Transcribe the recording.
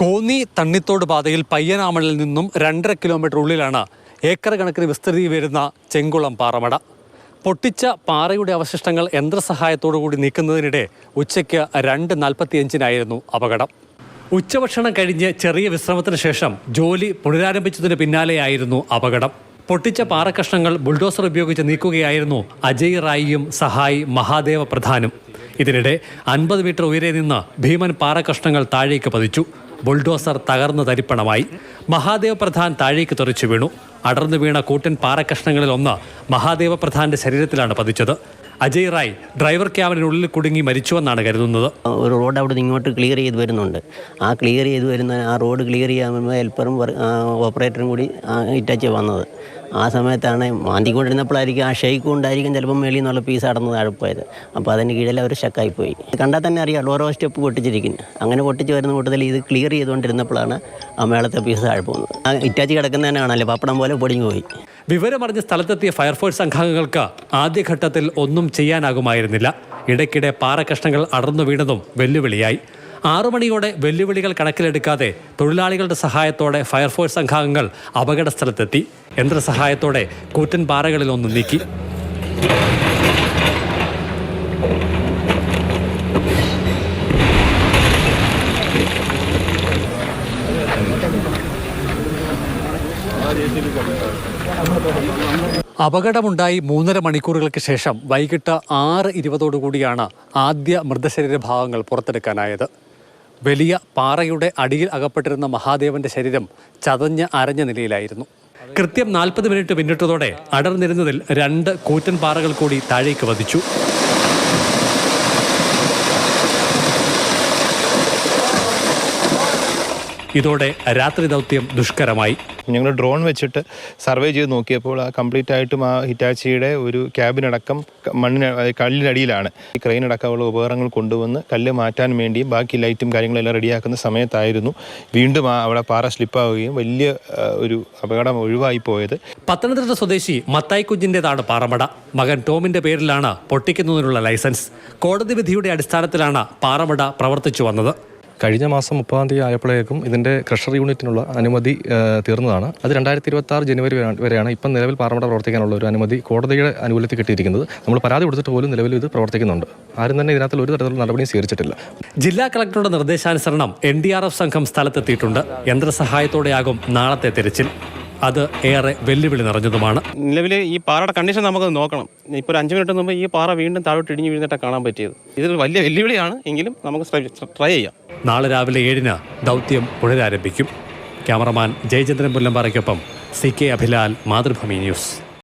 കോന്നി തണ്ണിത്തോട് പാതയിൽ പയ്യനാമണിൽ നിന്നും 2.5 കിലോമീറ്റർ ഉള്ളിലാണ് ഏക്കർ കണക്കിന് വിസ്തൃതി വരുന്ന ചെങ്കുളം പാറമട. പൊട്ടിച്ച പാറയുടെ അവശിഷ്ടങ്ങൾ യന്ത്രസഹായത്തോടുകൂടി നീക്കുന്നതിനിടെ ഉച്ചയ്ക്ക് 2:45 അപകടം. ഉച്ചഭക്ഷണം കഴിഞ്ഞ് ചെറിയ വിശ്രമത്തിന് ശേഷം ജോലി പുനരാരംഭിച്ചതിന് പിന്നാലെയായിരുന്നു അപകടം. പൊട്ടിച്ച പാറക്കഷ്ണങ്ങൾ ബുൾഡോസർ ഉപയോഗിച്ച് നീക്കുകയായിരുന്നു അജയ് റായിയും സഹായി മഹാദേവ പ്രധാനും. ഇതിനിടെ 50 മീറ്റർ ഉയരെ നിന്ന് ഭീമൻ പാറക്കഷ്ണങ്ങൾ താഴേക്ക് പതിച്ചു. ബുൾഡോസർ തകർന്ന് തരിപ്പണമായി. മഹാദേവ പ്രധാൻ താഴേക്ക് തെറിച്ചു വീണു. അടർന്നു വീണ കൂറ്റൻ പാറക്കഷ്ണങ്ങളിൽ ഒന്ന് മഹാദേവ പ്രധാന്റെ ശരീരത്തിലാണ് പതിച്ചത്. അജയ് റായ് ഡ്രൈവർ ക്യാബിനുള്ളിൽ കുടുങ്ങി മരിച്ചുവെന്നാണ് കരുതുന്നത്. ഒരു റോഡ് അവിടെ നിന്ന് ഇങ്ങോട്ട് ക്ലിയർ ചെയ്ത് വരുന്നുണ്ട്. ആ ക്ലിയർ ചെയ്ത് വരുന്ന ആ റോഡ് ക്ലിയർ ചെയ്യാൻ ഹെൽപ്പറും ഓപ്പറേറ്ററും കൂടി ഇറ്റാച്ച് വന്നത്. ആ സമയത്താണ് മാന്തിക്കൊണ്ടിരുന്നപ്പോഴായിരിക്കും ആ ഷെയ്ക്ക് കൊണ്ടായിരിക്കും ചിലപ്പോൾ മേളിൽ നിന്നുള്ള പീസ് അടന്ന് താഴെപ്പോയത്. അപ്പോൾ അതിന് കീഴിൽ അവർ ഷക്കായിപ്പോയി. കണ്ടാൽ തന്നെ അറിയാം ഓരോ സ്റ്റെപ്പ് പൊട്ടിച്ചിരിക്കുന്നു. അങ്ങനെ പൊട്ടിച്ച് വരുന്ന കൂട്ടത്തിൽ ഇത് ക്ലിയർ ചെയ്തുകൊണ്ടിരുന്നപ്പോഴാണ് ആ മേളത്തെ പീസ് താഴെ പോകുന്നത്. ആ ഇറ്റാച്ച് കിടക്കുന്ന തന്നെ കാണാമല്ലോ, പപ്പടം പോലെ പൊടിഞ്ഞു പോയി. വിവരമറിഞ്ഞ് സ്ഥലത്തെത്തിയ ഫയർഫോഴ്സ് സംഘാംഗങ്ങൾക്ക് ആദ്യഘട്ടത്തിൽ ഒന്നും ചെയ്യാനാകുമായിരുന്നില്ല. ഇടയ്ക്കിടെ പാറക്കഷ്ണങ്ങൾ അടർന്നു വീണതും വെല്ലുവിളിയായി. 6 മണിയോടെ വെല്ലുവിളികൾ കണക്കിലെടുക്കാതെ തൊഴിലാളികളുടെ സഹായത്തോടെ ഫയർഫോഴ്സ് സംഘാംഗങ്ങൾ അപകട സ്ഥലത്തെത്തി. യന്ത്രസഹായത്തോടെ കൂറ്റൻ പാറകളിലൊന്നും നീക്കി. അപകടമുണ്ടായി 3.5 മണിക്കൂറുകൾക്ക് ശേഷം വൈകിട്ട് 6:20 ആദ്യ മൃതശരീര ഭാഗങ്ങൾ പുറത്തെടുക്കാനായത്. വലിയ പാറയുടെ അടിയിൽ അകപ്പെട്ടിരുന്ന മഹാദേവന്റെ ശരീരം ചതഞ്ഞ് അരഞ്ഞ നിലയിലായിരുന്നു. കൃത്യം 40 മിനിറ്റ് പിന്നിട്ടതോടെ അടർന്നിരുന്നതിൽ 2 കൂറ്റൻ പാറകൾ കൂടി താഴേക്ക് പതിച്ചു. ഇതോടെ രാത്രി ദൗത്യം ദുഷ്കരമായി. ഞങ്ങൾ ഡ്രോൺ വെച്ചിട്ട് സർവേ ചെയ്ത് നോക്കിയപ്പോൾ ആ കംപ്ലീറ്റ് ആയിട്ടും ആ ഹിറ്റാച്ചിയുടെ ഒരു ക്യാബിനടക്കം കല്ലിനടിയിലാണ്. ഈ ക്രെയിനടക്കമുള്ള ഉപകരണങ്ങൾ കൊണ്ടുവന്ന് കല്ല് മാറ്റാൻ വേണ്ടിയും ബാക്കി ലൈറ്റും കാര്യങ്ങളെല്ലാം റെഡിയാക്കുന്ന സമയത്തായിരുന്നു വീണ്ടും അവിടെ പാറ സ്ലിപ്പാവുകയും വലിയ ഒരു അപകടം ഒഴിവായി പോയത്. പത്തനംതിട്ട സ്വദേശി മത്തായി കുഞ്ഞിൻ്റെതാണ് പാറമട. മകൻ ടോമിന്റെ പേരിലാണ് പൊട്ടിക്കുന്നതിനുള്ള ലൈസൻസ്. കോടതി വിധിയുടെ അടിസ്ഥാനത്തിലാണ് പാറമട പ്രവർത്തിച്ചു വന്നത്. കഴിഞ്ഞ മാസം 30-ാം തീയതി ആയപ്പോഴേക്കും ഇതിൻ്റെ ക്രഷർ യൂണിറ്റിനുള്ള അനുമതി തീർന്നതാണ്. അത് 2026 ജനുവരി വരെയാണ് ഇപ്പം നിലവിൽ പാറമട പ്രവർത്തിക്കാനുള്ള ഒരു അനുമതി കോടതിയുടെ അനുകൂലത്തിൽ കിട്ടിയിരിക്കുന്നത്. നമ്മൾ പരാതി കൊടുത്തിട്ട് പോലും നിലവിൽ ഇത് പ്രവർത്തിക്കുന്നുണ്ട്. ആരും തന്നെ ഇതിനകത്ത് ഒരു തരത്തിലുള്ള നടപടിയും സ്വീകരിച്ചിട്ടില്ല. ജില്ലാ കളക്ടറുടെ നിർദ്ദേശാനുസരണം NDRF സംഘം സ്ഥലത്തെത്തിയിട്ടുണ്ട്. യന്ത്രസഹായത്തോടെയാകും നാളത്തെ തിരച്ചിൽ. അത് ഏറെ വെല്ലുവിളി നിറഞ്ഞതുമാണ്. നിലവിൽ ഈ പാറയുടെ കണ്ടീഷൻ നമുക്ക് നോക്കണം. ഇപ്പോൾ ഒരു 5 മിനിറ്റ് മുമ്പ് ഈ പാറ വീണ്ടും താഴോട്ട് ഇടിഞ്ഞ് വീഴുന്നിട്ട് കാണാൻ പറ്റിയത്. ഇതൊരു വലിയ വെല്ലുവിളിയാണ്, എങ്കിലും നമുക്ക് ട്രൈ ചെയ്യാം. നാളെ രാവിലെ 7-ന് ദൗത്യം പുനരാരംഭിക്കും. ക്യാമറമാൻ ജയചന്ദ്രൻ പുല്ലമ്പാറയ്ക്കൊപ്പം CK അഭിലാൽ, മാതൃഭൂമി ന്യൂസ്.